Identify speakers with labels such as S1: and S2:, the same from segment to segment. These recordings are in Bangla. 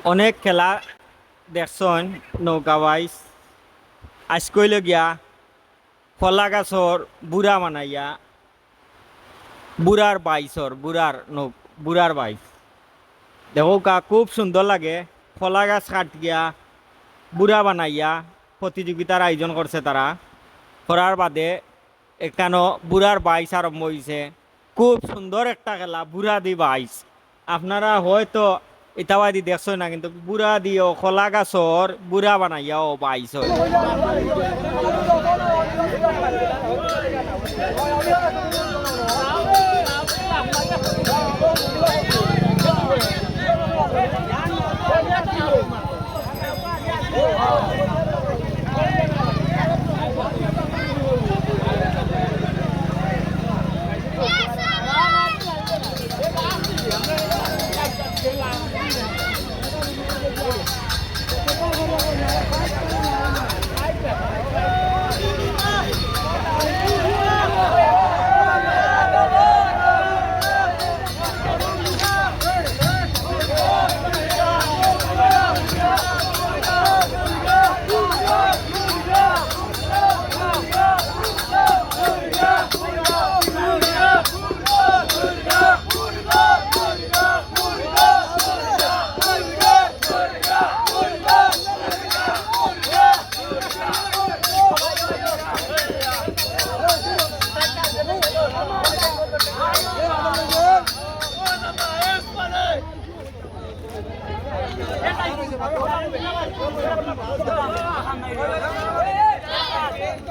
S1: অনেক খেলা দেখছন নৌকা বাইস আজকইল গিয়া ফলা গাছর বুড়া বানাইয়া বুড়ার বাইসর বুড়ার বাইস দেখো কা খুব সুন্দর লাগে ফলা গাছ কাট গিয়া বুড়া বানাইয়া প্রতিযোগিতার আয়োজন করছে তারা করার বাদে এখানো বুড়ার বাইস আরম্ভ হয়েছে খুব সুন্দর একটা খেলা বুড়া দি বাইস আপনারা হয়তো ইতাবাদি দেখছো না কিন্তু বুড়া দিও কলা গাছর বুড়া বানাইয়াও বাইস হয়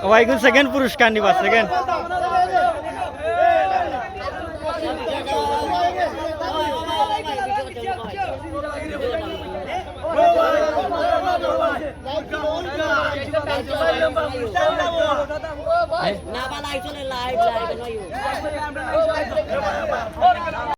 S1: ওয়াইগুন সেকেন্ড পুরস্কার নিবা সেকেন্ড
S2: না বা লাইভ চলে লাইভ লাইভ